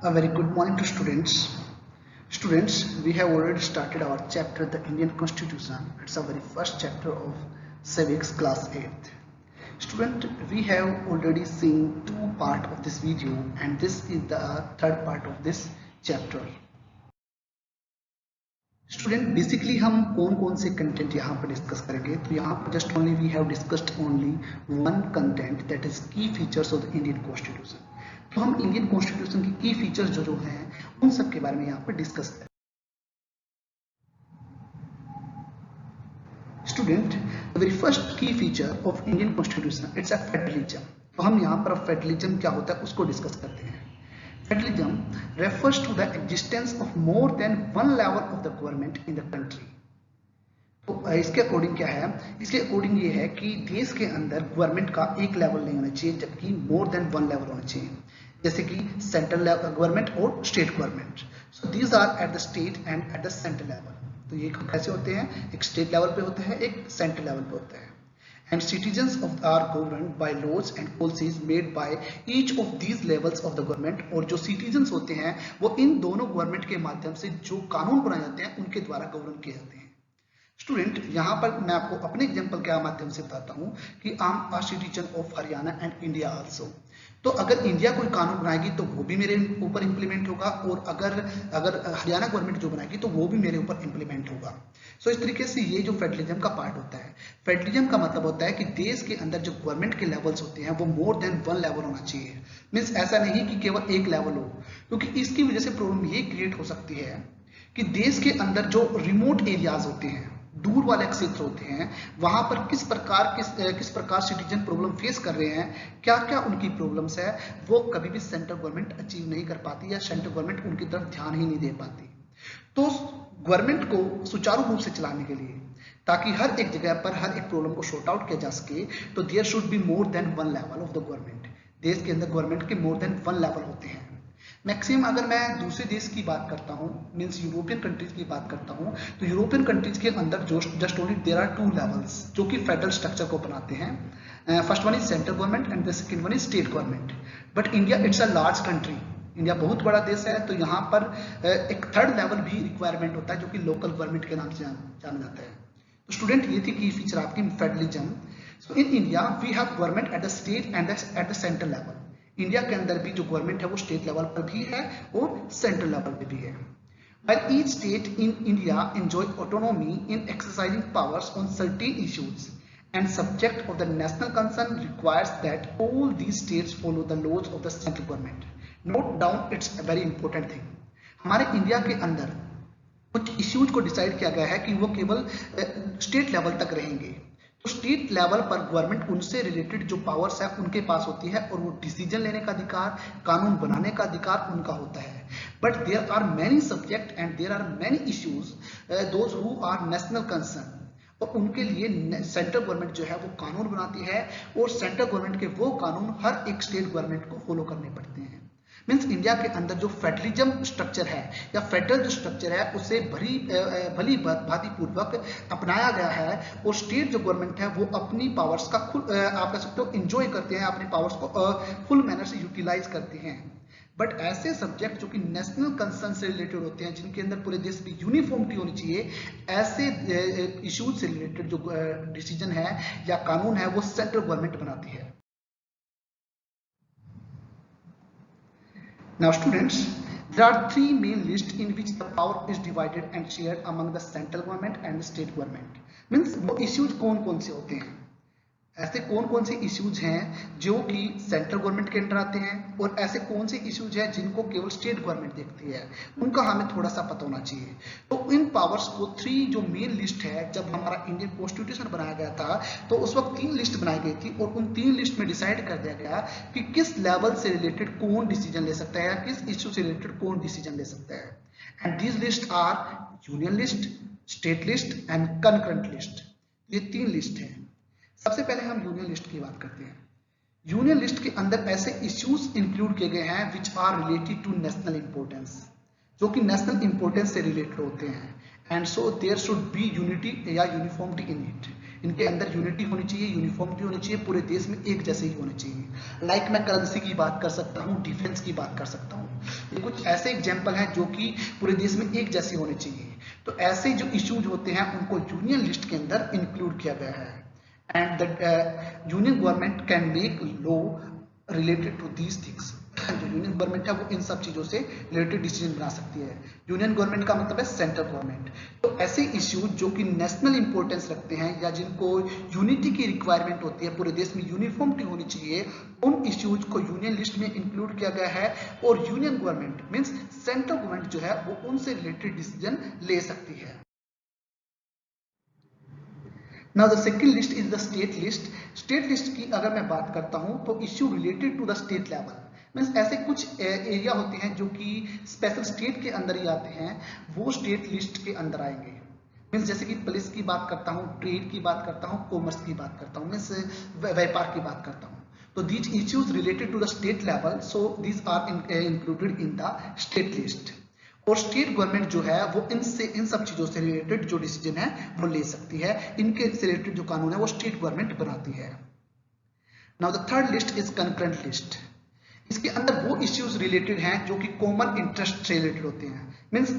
A very good morning to students. Students, we have already started our chapter, the Indian Constitution. It's our very first chapter of civics class 8th. Student, we have already seen two parts of this video and this is the third part of this chapter. Student basically हम कौन कौन से content यहाँ पर discuss करेंगे, तो यहाँ पर just only we have discussed only one content, that is key features of the Indian constitution. तो हम इंडियन कॉन्स्टिट्यूशन की की फीचर्स जो हैं उन सब के बारे में यहाँ पर डिस्कस करें। स्टूडेंट, द वेरी फर्स्ट की feature of Indian constitution it's a federalism. तो हम यहाँ पर फेडरलिज्म क्या होता है उसको डिस्कस करते हैं। Federalism refers to the existence of more than one level of the government in the country. तो इसके अकॉर्डिंग क्या है, इसके अकॉर्डिंग ये है कि देश के अंदर गवर्नमेंट का एक लेवल नहीं होना चाहिए, जबकि मोर देन वन लेवल होना चाहिए, जैसे कि सेंट्रल गवर्नमेंट और state government. So these are at the state and at the central level. तो ये कैसे होते हैं, एक स्टेट लेवल पे होते हैं, एक सेंट्रल लेवल पे होते हैं। And citizens are governed by laws and policies made by each of these levels of the government। और जो citizens होते हैं वो इन दोनों गवर्नमेंट के माध्यम से जो कानून बनाए जाते हैं उनके द्वारा गवर्न किए जाते हैं। स्टूडेंट, यहाँ पर मैं आपको अपने एग्जांपल के माध्यम से बताता हूँ कि I am a citizen of Haryana and India also. तो अगर इंडिया कोई कानून बनाएगी तो वो भी मेरे ऊपर इंप्लीमेंट होगा, और अगर हरियाणा गवर्नमेंट जो बनाएगी तो वो भी मेरे ऊपर इंप्लीमेंट होगा। सो इस तरीके से ये जो फेडरलिज्म का पार्ट होता है, फेडरलिज्म का मतलब होता है कि देश के अंदर जो गवर्नमेंट के लेवल्स होते हैं वो मोर देन वन लेवल होना चाहिए। मीन्स ऐसा नहीं कि केवल एक लेवल हो, क्योंकि इसकी वजह से प्रॉब्लम ये क्रिएट हो सकती है कि देश के अंदर जो रिमोट एरियाज होते हैं, दूर वाले क्षेत्र होते हैं, वहां पर किस प्रकार सिटीजन प्रॉब्लम फेस कर रहे हैं, क्या क्या उनकी प्रॉब्लम्स है, वो कभी भी सेंट्रल गवर्नमेंट अचीव नहीं कर पाती या सेंट्रल गवर्नमेंट उनकी तरफ ध्यान ही नहीं दे पाती। तो गवर्नमेंट को सुचारू रूप से चलाने के लिए, ताकि हर एक जगह पर हर एक प्रॉब्लम को सॉर्ट आउट किया जा सके, तो there should be more than one level of the government. देश के अंदर गवर्नमेंट के मोर देन वन लेवल होते हैं। मैक्सिमम अगर मैं दूसरे देश की बात करता हूँ, मीन्स यूरोपियन कंट्रीज की बात करता हूँ, तो यूरोपियन कंट्रीज के अंदर just only there are two levels जो कि फेडरल स्ट्रक्चर को बनाते हैं। First one is central government and the second one is state government. But India it's a large country, India बहुत बड़ा देश है, तो यहाँ पर एक थर्ड लेवल भी रिक्वायरमेंट होता है जो कि लोकल गवर्नमेंट के नाम से जाना जाता है। तो स्टूडेंट, ये थी की फीचर आपकी federalism. So in India we have government at the state and at the central level. India के अंदर भी जो गवर्नमेंट है वो स्टेट लेवल पर भी है और सेंट्रल लेवल पे भी है। While each state in India enjoy autonomy in exercising powers on certain issues, and subject of the national concern requires that all these states follow the laws of the central government. Note down, it's a very important thing. हमारे India के अंदर कुछ issues को decide किया गया है कि वो केवल स्टेट लेवल तक रहेंगे। तो स्टेट लेवल पर गवर्नमेंट उनसे रिलेटेड जो पावर्स है उनके पास होती है, और वो डिसीजन लेने का अधिकार, कानून बनाने का अधिकार उनका होता है। But there are many subject and there are many issues those who are national concern, और उनके लिए सेंट्रल गवर्नमेंट जो है वो कानून बनाती है, और सेंट्रल गवर्नमेंट के वो कानून हर एक स्टेट गवर्नमेंट को फॉलो करने पड़ते हैं। मीन्स इंडिया के अंदर जो फेडरलिज्म स्ट्रक्चर है या फेडरल जो स्ट्रक्चर है उसे भली भांति पूर्वक अपनाया गया है, और स्टेट जो गवर्नमेंट है वो अपनी पावर्स का खुद आप कह सकते हो एंजॉय करते हैं, अपनी पावर्स को फुल मैनर से यूटिलाइज करते हैं। बट ऐसे सब्जेक्ट जो कि नेशनल कंसर्न से रिलेटेड होते हैं, जिनके अंदर पूरे देश में यूनिफॉर्मिटी होनी चाहिए, ऐसे इश्यूज से रिलेटेड जो डिसीजन है या कानून है वो सेंट्रल गवर्नमेंट बनाती है। Now students, there are three main lists in which the power is divided and shared among the central government and the state government. Means वो issues कौन कौन से होते हैं, ऐसे कौन कौन से इश्यूज हैं जो कि सेंट्रल गवर्नमेंट के अंडर आते हैं, और ऐसे कौन से इश्यूज हैं जिनको केवल स्टेट गवर्नमेंट देखती है, उनका हमें थोड़ा सा पता होना चाहिए। तो इन पावर्स को थ्री जो मेन लिस्ट है, जब हमारा इंडियन कॉन्स्टिट्यूशन बनाया गया था तो उस वक्त तीन लिस्ट बनाई गई थी, और उन तीन लिस्ट में डिसाइड कर दिया गया कि किस लेवल से रिलेटेड कौन डिसीजन ले सकता है या किस इश्यू से रिलेटेड कौन डिसीजन ले सकता है। And these list are union list, state list and concurrent list. ये तीन लिस्ट है। सबसे पहले हम यूनियन लिस्ट की बात करते हैं। यूनियन लिस्ट के अंदर ऐसे इश्यूज इंक्लूड किए गए हैं which are related to national importance, जो कि नेशनल इंपोर्टेंस से रिलेटेड होते हैं, and so there should be unity या यूनिफॉर्मिटी इन इट। इनके अंदर यूनिटी होनी चाहिए, यूनिफॉर्मिटी होनी चाहिए, पूरे देश में एक जैसे ही होने चाहिए। लाइक मैं करेंसी की बात कर सकता हूँ, डिफेंस की बात कर सकता हूँ। ये कुछ ऐसे एग्जाम्पल हैं जो कि पूरे देश में एक जैसी होनी चाहिए। तो ऐसे जो इश्यूज होते हैं उनको यूनियन लिस्ट के अंदर इंक्लूड किया गया है। And the union government can make law related to these things. जो यूनियन गवर्नमेंट है वो इन सब चीजों से रिलेटेड डिसीजन बना सकती है। यूनियन गवर्नमेंट का मतलब है सेंट्रल गवर्नमेंट। तो ऐसे इश्यूज जो कि नेशनल इंपॉर्टेंस रखते हैं या जिनको यूनिटी की रिक्वायरमेंट होती है, पूरे देश में यूनिफॉर्मिटी होनी चाहिए, उन इश्यूज को यूनियन लिस्ट में इंक्लूड किया गया है। और union government means central government जो है वो उनसे रिलेटेड डिसीजन ले सकती है। Now the second list is the state list. State list की अगर मैं बात करता हूं तो issue related to the state level means ऐसे कुछ एरिया होते हैं जो कि स्पेशल स्टेट के अंदर ही आते हैं, वो स्टेट लिस्ट के अंदर आएंगे। मीन्स जैसे कि पुलिस की बात करता हूँ, ट्रेड की बात करता हूँ, कॉमर्स की बात करता हूँ, मीन्स व्यापार की बात करता हूँ। तो these issues related to the state level, so these are included in the state list. और स्टेट गवर्नमेंट जो है वो इन सब चीजों से रिलेटेड जो डिसीजन है वो ले सकती है। इनके से रिलेटेड जो कानून है वो स्टेट गवर्नमेंट बनाती है। Now the third list is concurrent list. इसके अंदर वो इश्यूज रिलेटेड हैं जो कि कॉमन इंटरेस्ट से रिलेटेड होते हैं, मीन्स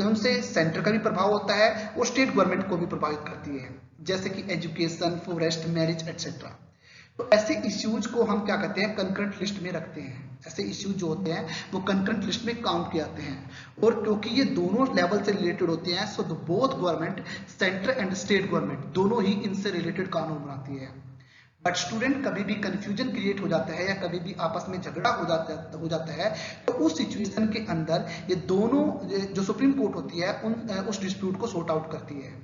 उनसे सेंटर का भी प्रभाव होता है और स्टेट गवर्नमेंट को भी प्रभावित करती है, जैसे कि एजुकेशन, फॉरेस्ट, मैरिज एटसेट्रा। तो ऐसे इश्यूज को हम क्या कहते हैं, कंकरेंट लिस्ट में रखते हैं। ऐसे इश्यूज जो होते हैं वो कंकरेंट लिस्ट में काउंट किए जाते हैं। और क्योंकि ये दोनों लेवल से रिलेटेड होते हैं, so both government, centre and state government, दोनों ही इनसे रिलेटेड कानून बनाती है। बट स्टूडेंट कभी भी कंफ्यूजन क्रिएट हो जाता है या कभी भी आपस में झगड़ा हो जाता है, तो उस सिचुएशन के अंदर ये दोनों जो सुप्रीम कोर्ट होती है उस डिस्प्यूट को सॉर्ट आउट करती है।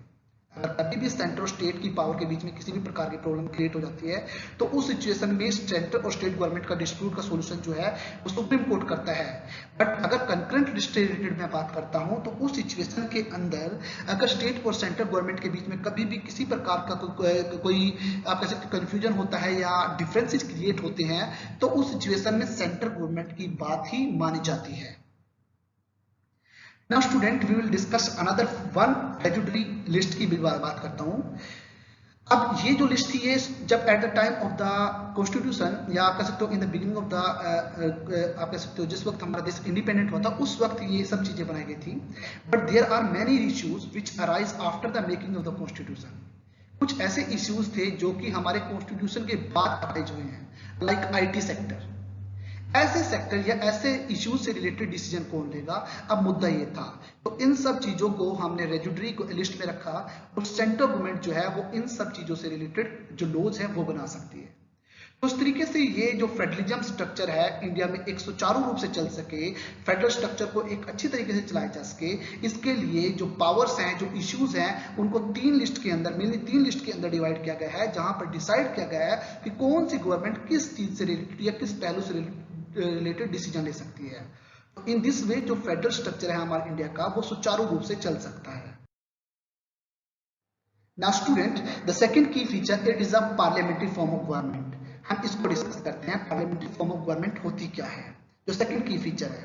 अगर कभी भी सेंटर और स्टेट की पावर के बीच में किसी भी प्रकार की प्रॉब्लम क्रिएट हो जाती है तो उस सिचुएशन में सेंटर और स्टेट गवर्नमेंट का डिस्प्यूट का सॉल्यूशन जो है वो सुप्रीम कोर्ट करता है। बट अगर कंकरेंट लिस्ट से रिलेटेड मैं बात करता हूं तो उस सिचुएशन के अंदर अगर स्टेट और सेंट्रल गवर्नमेंट के बीच में कभी भी किसी प्रकार का कोई आप कह सकते कंफ्यूजन होता है या डिफरेंसेस क्रिएट होते हैं तो उस सिचुएशन में सेंट्रल गवर्नमेंट की बात ही मानी जाती है। Now student, we will discuss another one statutory list की बात करता हूँ। अब ये जो लिस्ट थी ये जब at the time of the constitution या आप कह सकते हो in the beginning of the आप कह सकते हो जिस वक्त हमारा देश इंडिपेंडेंट हुआ था उस वक्त ये सब चीजें बनाई गई थी। But there are many issues which arise after the making of the constitution. कुछ ऐसे इश्यूज थे जो कि हमारे कॉन्स्टिट्यूशन के बाद अराइज हुए हैं, लाइक IT सेक्टर। ऐसे सेक्टर या ऐसे इश्यूज से रिलेटेड डिसीजन कौन लेगा, अब मुद्दा ये था। तो इन सब चीजों को हमने रेजुडरी लिस्ट में रखा और सेंट्रल गवर्नमेंट जो है वो इन सब चीजों से रिलेटेड जो लॉज है वो बना सकती है। तो इस तरीके से ये जो फेडरलिज्म स्ट्रक्चर है इंडिया में एक सुचारू रूप से चल सके, फेडरल स्ट्रक्चर को एक अच्छी तरीके से चलाया जा सके, इसके लिए जो पावर्स हैं, जो इश्यूज हैं, उनको तीन लिस्ट के अंदर मेनली तीन लिस्ट के अंदर डिवाइड किया गया है, जहां पर डिसाइड किया गया है कि कौन सी गवर्नमेंट किस चीज से रिलेटेड या किस पहलू से रिलेटेड डिसीजन ले सकती है। तो इन दिस वे जो फेडरल स्ट्रक्चर है हमारे इंडिया का वो सुचारू रूप से चल सकता है। Now student, the second key feature it is a parliamentary form of government। हम इसको डिस्कस करते हैं, पार्लियामेंट्री फॉर्म ऑफ गवर्नमेंट होती क्या है। जो सेकंड की फीचर है,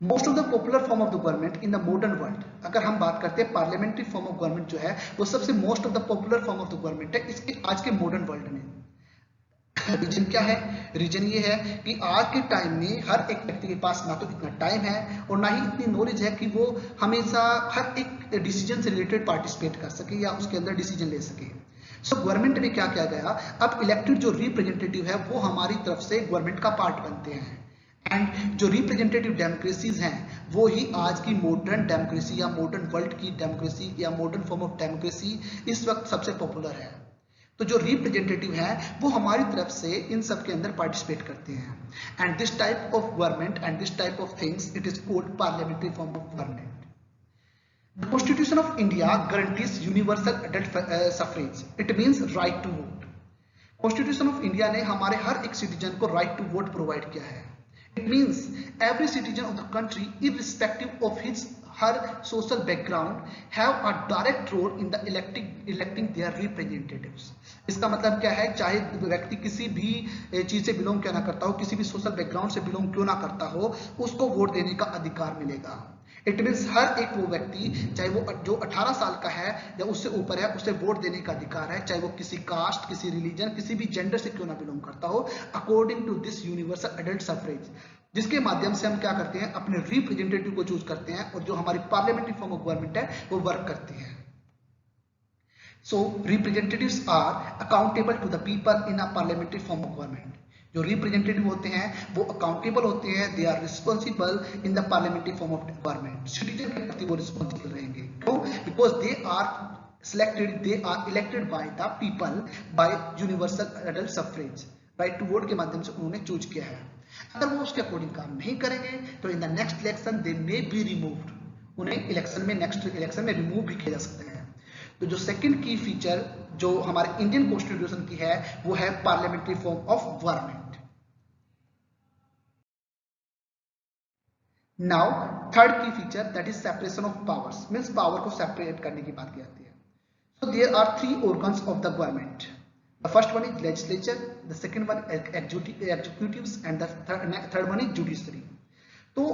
most of the popular form of the government in the modern world. अगर हम बात करते हैं पार्लियामेंट्री फॉर्म ऑफ गवर्नमेंट जो है वो सबसे most of the popular form of the government है इसके आज के मॉडर्न वर्ल्ड में। रीजन क्या है? रीजन ये है कि आज के टाइम में हर एक व्यक्ति के पास ना तो इतना टाइम है और ना ही इतनी नॉलेज है कि वो हमेशा हर एक डिसीजन से रिलेटेड पार्टिसिपेट कर सके या उसके अंदर डिसीजन ले सके। सो गवर्नमेंट में क्या किया गया, अब इलेक्टेड जो रिप्रेजेंटेटिव है वो हमारी तरफ से गवर्नमेंट का पार्ट बनते हैं एंड जो रिप्रेजेंटेटिव डेमोक्रेसीज हैं वो ही आज की मॉडर्न डेमोक्रेसी या मॉडर्न वर्ल्ड की डेमोक्रेसी या मॉडर्न फॉर्म ऑफ डेमोक्रेसी इस वक्त सबसे पॉपुलर है। तो जो रिप्रेजेंटेटिव है वो हमारी तरफ से इन सब के अंदर पार्टिसिपेट करते हैं and this type of government and this type of things it is called parliamentary form of government. The Constitution of India guarantees universal adult suffrage. It means right to vote. Constitution of India ने हमारे हर एक citizen को right to vote provide किया है। It means every citizen of the country, irrespective of his her social background, have a direct role in the electing their representatives. इसका मतलब क्या है, चाहे व्यक्ति किसी भी चीज से बिलोंग क्यों ना करता हो, किसी भी सोशल बैकग्राउंड से बिलोंग क्यों ना करता हो, उसको वोट देने का अधिकार मिलेगा। इट मीन्स हर एक वो व्यक्ति, चाहे वो जो 18 साल का है या उससे ऊपर है, उसे वोट देने का अधिकार है, चाहे वो किसी कास्ट, किसी रिलीजन, किसी भी जेंडर से क्यों ना बिलोंग करता हो, according to this universal adult suffrage, जिसके माध्यम से हम क्या करते हैं, अपने रिप्रेजेंटेटिव को चूज करते हैं और जो हमारी पार्लियामेंट्री फॉर्म ऑफ गवर्नमेंट है वो वर्क करती है। So representatives are accountable to the people in a parliamentary form of government. जो रिप्रेजेंटेटिव होते हैं वो अकाउंटेबल होते हैं, they are responsible in the parliamentary form of government. Citizen के प्रति वो रिस्पॉन्सिबल रहेंगे, क्यों? Because they are selected, they are elected by the people by universal adult suffrage, right to vote के माध्यम से उन्होंने चूज किया है। अगर वो उसके अकॉर्डिंग काम नहीं करेंगे तो in the next election they may be removed, उन्हें इलेक्शन में नेक्स्ट इलेक्शन में रिमूव भी किया जा सकते हैं। तो जो सेकंड की फीचर जो हमारे इंडियन कॉन्स्टिट्यूशन की है वो है parliamentary form of government. Now third key feature that is separation of powers, means power को सेपरेट करने की बात की जाती है। So there are three organs of the government. The first one is legislature, the second one executives, and the third one is judiciary. तो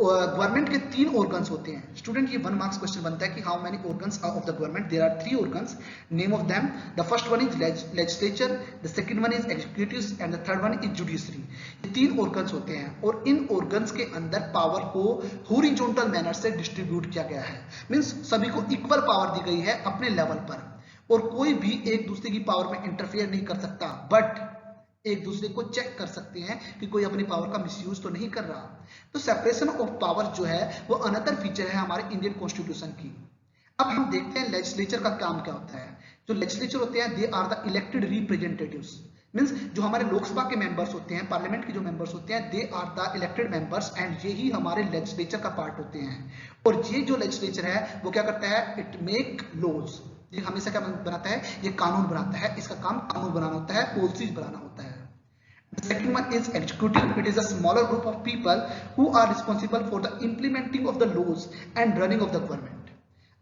government के तीन ऑर्गन्स होते हैं। स्टूडेंट ये 1 मार्क्स क्वेश्चन बनता है कि how many organs of the government? There are 3 organs, name of them, the first one is legislature, the second one is executives and the third one is judiciary. ये 3 organs होते हैं और इन organs के अंदर power को horizontal manner से distribute किया गया है, मींस सभी को इक्वल पावर दी गई है अपने लेवल पर और कोई भी एक दूसरे की पावर में इंटरफेयर नहीं कर सकता, बट एक दूसरे को चेक कर सकते हैं कि कोई अपनी पावर का मिसयूज तो नहीं कर रहा। तो सेपरेशन ऑफ पावर जो है वो अनदर फीचर है हमारे इंडियन कॉन्स्टिट्यूशन की। अब हम देखते हैं लेजिस्लेचर का काम क्या होता है। जो लेजिस्लेचर होते हैं they are the elected representatives, means जो हमारे लोकसभा के मेंबर्स होते हैं, पार्लियामेंट के जो मेंबर्स होते हैं, they are the elected members and यही हमारे लेजिस्लेचर का पार्ट होते हैं। और ये जो लेजिस्लेचर है वो क्या करता है? इट मेक लॉज, ये हमेशा क्या बनाता है? ये कानून बनाता है। इसका काम कानून बनाना होता है, पॉलिसीज बनाना होता है। The second one is executive. It is a smaller group of people who are responsible for the implementing of the laws and running of the government.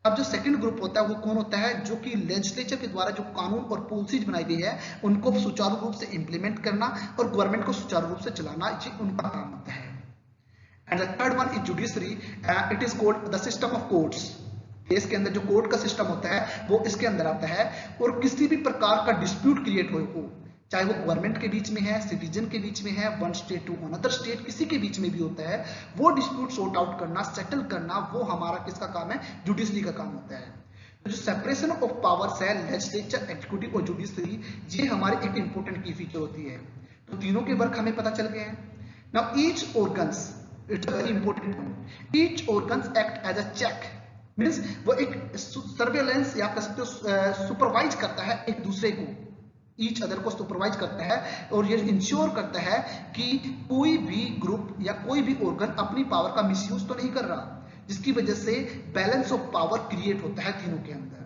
अब जो सेकंड ग्रुप होता है वो कौन होता है? जो कि लेजिस्लेचर के द्वारा जो कानून और पॉलिसीज बनाई गई है उनको सुचारू रूप से इंप्लीमेंट करना और गवर्नमेंट को सुचारू रूप से चलाना, ये उनका काम होता है। And the third one is judiciary. It is called the system of courts. देश के अंदर जो कोर्ट का सिस्टम होता है वो इसके अंदर आता है और किसी भी प्रकार का डिस्प्यूट क्रिएट हो, चाहे वो गवर्नमेंट के बीच में है, सिटीजन के बीच में है, one state to another state, किसी के बीच में भी होता है, वो डिस्प्यूट सॉर्ट आउट करना, सेटल करना, वो हमारा किसका काम है? जुडिशरी का काम होता है। तो जो सेपरेशन ऑफ पावर्स है, लेजिस्लेचर, एग्जीक्यूटिव और जुडिशरी, ये हमारे एक इंपॉर्टेंट की फीचर होती है। तो तीनों के वर्क हमें पता चल गए हैं। Now each organs, it's very important point, each organs act as a check, means वो एक सर्वेलेंस या कह सकते हो सुपरवाइज करता है एक दूसरे को, ईच अदर को सुपरवाइज करता है और ये इंश्योर करता है कि कोई भी ग्रुप या कोई भी ऑर्गन अपनी पावर का मिसयूज तो नहीं कर रहा, जिसकी वजह से बैलेंस ऑफ पावर क्रिएट होता है तीनों के अंदर।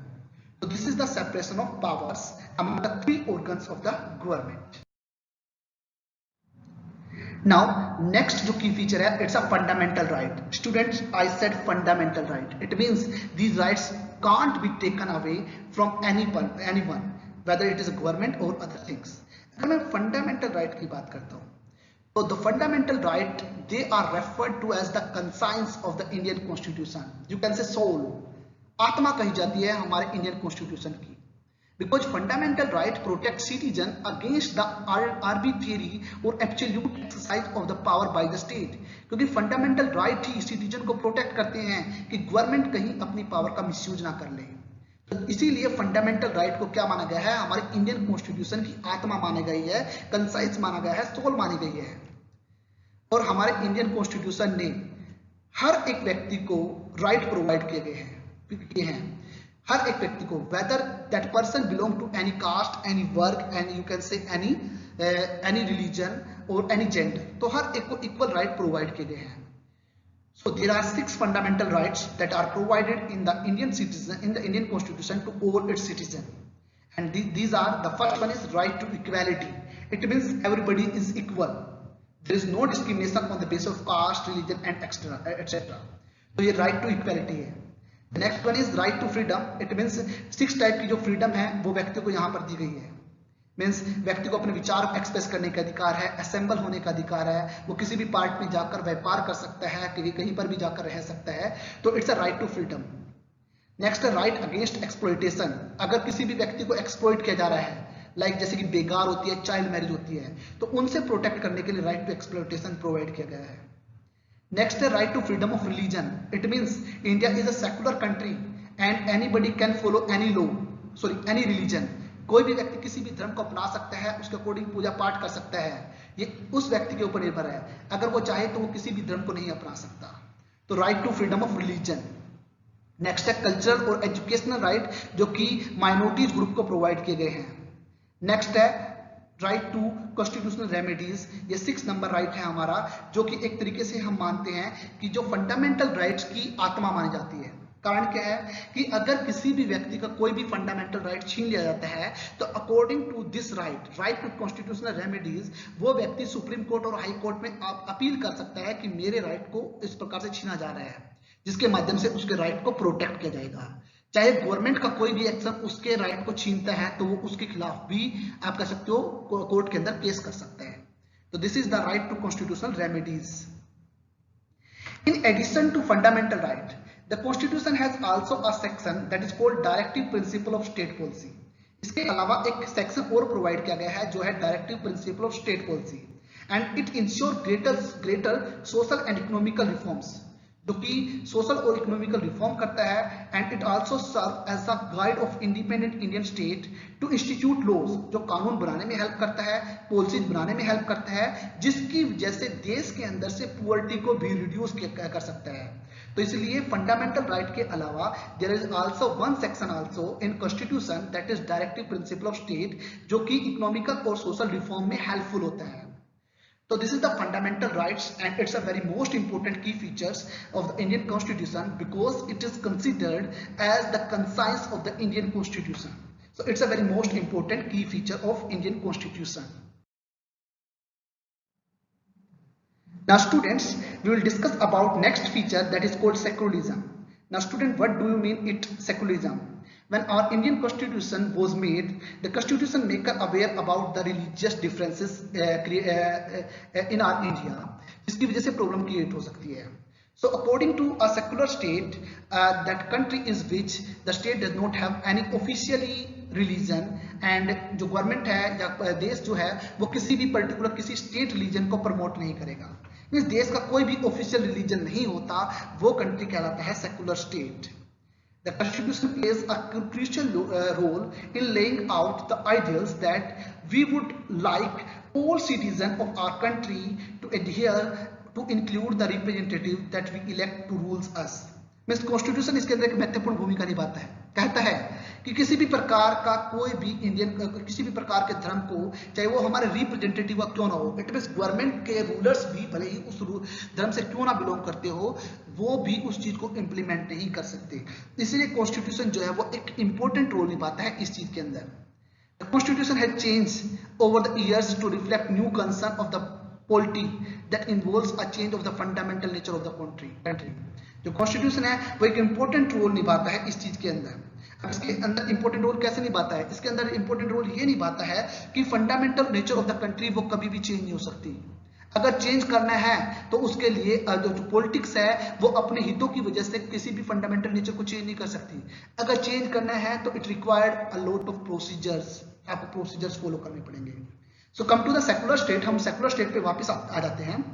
तो this is the separation of powers among the 3 organs of the government. Now next जो की फीचर है, it's a fundamental right. Students, I said fundamental right, it means these rights can't be taken away from anyone, whether it is a government or other things. अगर मैं fundamental right की बात करता हूँ तो the fundamental right they are referred to as the conscience of the Indian constitution. You can say soul, आत्मा कही जाती है हमारे इंडियन कॉन्स्टिट्यूशन की, because fundamental right protect citizen against the arbitrary और absolute exercise of the power by the state, क्योंकि fundamental right ही citizen को प्रोटेक्ट करते हैं कि गवर्नमेंट कहीं अपनी पावर का मिसयूज ना कर ले। इसीलिए फंडामेंटल राइट को क्या माना गया है? हमारे इंडियन कॉन्स्टिट्यूशन की आत्मा मानी गई है, कंसाइज माना गया है, सोल मानी गई है। और हमारे इंडियन कॉन्स्टिट्यूशन ने हर एक व्यक्ति को राइट प्रोवाइड किए हैं, हर एक व्यक्ति को, whether that person belong to any caste, any work, any you can say any religion और एनी जेंडर, तो हर एक को इक्वल राइट प्रोवाइड किए गए हैं। So there are 6 fundamental rights that are provided in the Indian Constitution to all its citizens, and these are, the first one is right to equality. It means everybody is equal. There is no discrimination on the basis of caste, religion, and etc. तो ये right to equality है। The next one is right to freedom. It means 6 type की जो freedom है वो व्यक्ति को यहाँ पर दी गई है। मीन्स व्यक्ति को अपने विचार एक्सप्रेस करने का अधिकार है, असेंबल होने का अधिकार है, वो किसी भी पार्ट में जाकर व्यापार कर सकता है, कहीं पर भी जाकर रह सकता है, तो it's a right to freedom. Next है राइट अगेंस्ट एक्सप्लॉइटेशन। अगर किसी भी व्यक्ति को एक्सप्लॉइट किया जा रहा है, लाइक जैसे कि बेगार होती है, चाइल्ड मैरिज होती है, तो उनसे प्रोटेक्ट करने के लिए राइट टू एक्सप्लॉइटेशन प्रोवाइड किया गया है। नेक्स्ट है right to freedom of religion. It means India is a secular country and anybody can follow any law, any religion. कोई भी व्यक्ति किसी भी धर्म को अपना सकता है, उसके अकॉर्डिंग पूजा पाठ कर सकता है, ये उस व्यक्ति के ऊपर निर्भर है। अगर वो चाहे तो वो किसी भी धर्म को नहीं अपना सकता। तो right to freedom of religion. Next है कल्चरल और एजुकेशनल राइट, जो कि माइनॉरिटीज ग्रुप को प्रोवाइड किए गए हैं। नेक्स्ट है राइट टू कॉन्स्टिट्यूशनल रेमेडीज। ये 6 नंबर राइट है हमारा, जो कि एक तरीके से हम मानते हैं कि जो फंडामेंटल राइट्स की आत्मा मानी जाती है। कारण क्या है कि अगर किसी भी व्यक्ति का कोई भी फंडामेंटल राइट छीन लिया जाता है, तो according to this right to constitutional remedies, वो व्यक्ति सुप्रीम कोर्ट और हाई कोर्ट में अपील कर सकता है कि मेरे राइट को इस प्रकार से छीना जा रहा है, जिसके माध्यम से उसके राइट को प्रोटेक्ट किया जाएगा। चाहे गवर्नमेंट का कोई भी एक्शन उसके राइट को छीनता है, तो वो उसके खिलाफ भी आप कह सकते हो कोर्ट के अंदर केस कर सकते हैं। तो this is the right to constitutional remedies. In addition to fundamental right, the constitution has also a section that is called directive principle of state policy. इसके अलावा एक सेक्शन और प्रोवाइड किया गया है जो है directive principle of state policy, and it ensure greater social and economical reforms, जो कि सोशल और इकोनॉमिकल रिफॉर्म करता है। And it also serve as a guide of independent Indian state to institute laws, जो कानून बनाने में हेल्प करता है, पॉलिसीज बनाने में हेल्प करता है, जिसकी वजह से देश के अंदर से पुअर्टी को भी रिड्यूस कर सकता है। तो इसलिए फंडामेंटल राइट के अलावा there is also one section also in constitution that is directive principle of state, जो कि इकोनॉमिकल और सोशल रिफॉर्म में हेल्पफुल होता है। So this is the fundamental rights, and it's a very most important key features of the Indian Constitution, because it is considered as the conscience of the Indian Constitution. So it's a very most important key feature of Indian Constitution. Now students, we will discuss about next feature, that is called secularism. Now student, what do you mean it secularism? When our Indian Constitution was made, the Constitution maker aware about the religious differences in our India, जिसकी वजह से problem create हो सकती है। So according to a secular state, that country is which the state does not have any officially religion, and जो government है या देश जो है वो किसी भी पर्टिकुलर किसी स्टेट रिलीजन को प्रमोट नहीं करेगा। इस देश का कोई भी ऑफिशियल रिलीजन नहीं होता, वो कंट्री कहलाता है secular state. The Constitution plays a crucial role in laying out the ideals that we would like all citizens of our country to adhere to, include the representative that we elect to rule us. Means constitution इसके अंदर एक महत्वपूर्ण भूमिका निभाता है। कहता है कि किसी भी प्रकार का कोई भी किसी भी प्रकार के धर्म को, चाहे वो हमारे रिप्रेजेंटेटिव क्यों ना हो, इट मीन्स गवर्नमेंट के रूलर्स भी भले ही उस धर्म से क्यों ना बिलोंग करते हो, वो भी उस चीज को इम्प्लीमेंट नहीं कर सकते। इसलिए कॉन्स्टिट्यूशन जो है वो एक इंपॉर्टेंट रोल निभाता है इस चीज के अंदर। The constitution has changed over the years to reflect new concern of the polity that involves a change of the fundamental nature of the country। जो कॉन्स्टिट्यूशन है वो एक इंपॉर्टेंट रोल निभाता है इस चीज के अंदर। अब इसके अंदर इंपॉर्टेंट रोल कैसे निभाता है? इसके अंदर इंपॉर्टेंट रोल ये निभाता है कि fundamental nature of the country वो कभी भी चेंज नहीं हो सकती। अगर चेंज करना है तो उसके लिए जो पॉलिटिक्स है वो अपने हितों की वजह से किसी भी फंडामेंटल नेचर को चेंज नहीं कर सकती। अगर चेंज करना है तो it required a lot of procedures, आपको प्रोसीजर्स फॉलो करने पड़ेंगे। So come to the secular state, हम सेकुलर स्टेट पे वापस आ जाते हैं।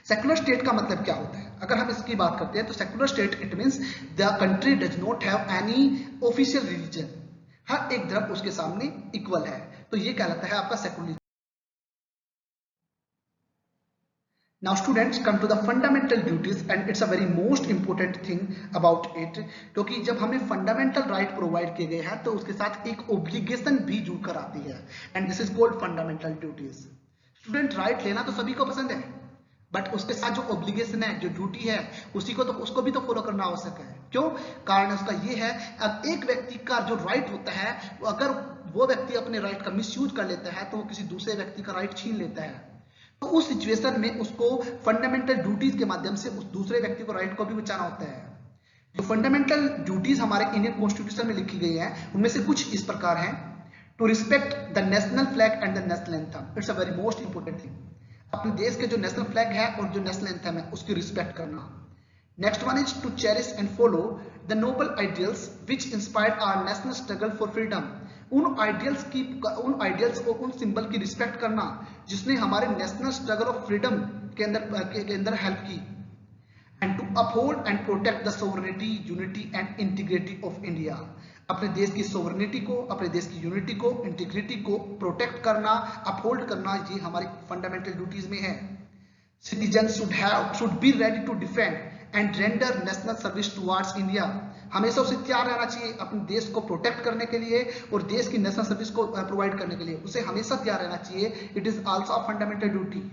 सेकुलर स्टेट का मतलब क्या होता है? अगर हम इसकी बात करते हैं तो secular state it means the country does not have any official religion, हर एक धर्म उसके सामने इक्वल है, तो ये कहलाता है आपका secularism. Now students, come to the fundamental duties, and it's a very most important thing about it, क्योंकि जब हमें फंडामेंटल राइट प्रोवाइड किए गए हैं तो उसके साथ एक ओब्लिगेशन भी जुड़ कर आती है, and this is called fundamental duties. Student, right लेना तो सभी को पसंद है, बट उसके साथ जो ऑब्लिगेशन है, जो ड्यूटी है, उसको भी तो फॉलो करना आवश्यक है। क्यों? कारण उसका ये है, अब एक व्यक्ति का जो राइट होता है, अगर वो व्यक्ति अपने राइट का मिसयूज कर लेता है तो वो किसी दूसरे व्यक्ति का राइट छीन लेता है, तो उस सिचुएशन में उसको फंडामेंटल ड्यूटीज के माध्यम से उस दूसरे व्यक्ति को राइट को भी बचाना होता है। जो फंडामेंटल ड्यूटीज हमारे इंडियन कॉन्स्टिट्यूशन में लिखी गई है उनमें से कुछ इस प्रकार हैं। To respect the national flag and the national anthem, it's a very most important thing. अपने देश के जो नेशनल फ्लैग है और जो नेशनल एंथम है उसकी रिस्पेक्ट करना। Next one is to cherish and follow the noble ideals which inspired our national struggle for freedom, उन आइडियल्स को, उन सिंबल की रिस्पेक्ट करना जिसने हमारे नेशनल स्ट्रगल ऑफ फ्रीडम के अंदर हेल्प की। And to uphold and protect the sovereignty, unity and integrity of India, अपने देश की सोवरेनिटी को, अपने देश की यूनिटी को, इंटीग्रिटी को प्रोटेक्ट करना, अपहोल्ड करना, ये हमारी फंडामेंटल ड्यूटीज में है। Citizens should be ready to defend and render national service towards India, हमेशा उसे तैयार रहना चाहिए अपने देश को प्रोटेक्ट करने के लिए और देश की नेशनल सर्विस को प्रोवाइड करने के लिए, उसे हमेशा तैयार रहना चाहिए। It is also a fundamental duty.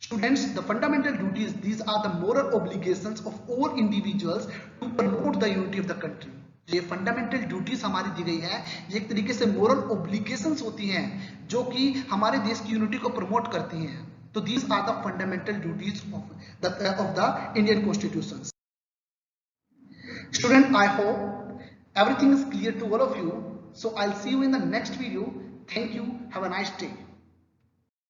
Students, the fundamental duties, these are the moral obligations of all individuals to promote the unity of the country. ये फंडामेंटल ड्यूटीज हमारी दी गई है, ये एक तरीके से मोरल ओब्लिगेशंस होती हैं जो कि हमारे देश की यूनिटी को प्रमोट करती हैं। तो these are the fundamental duties of the Indian Constitution. Student, I hope everything is clear to all of you. So I'll see you in the next video. Thank you. Have a nice day.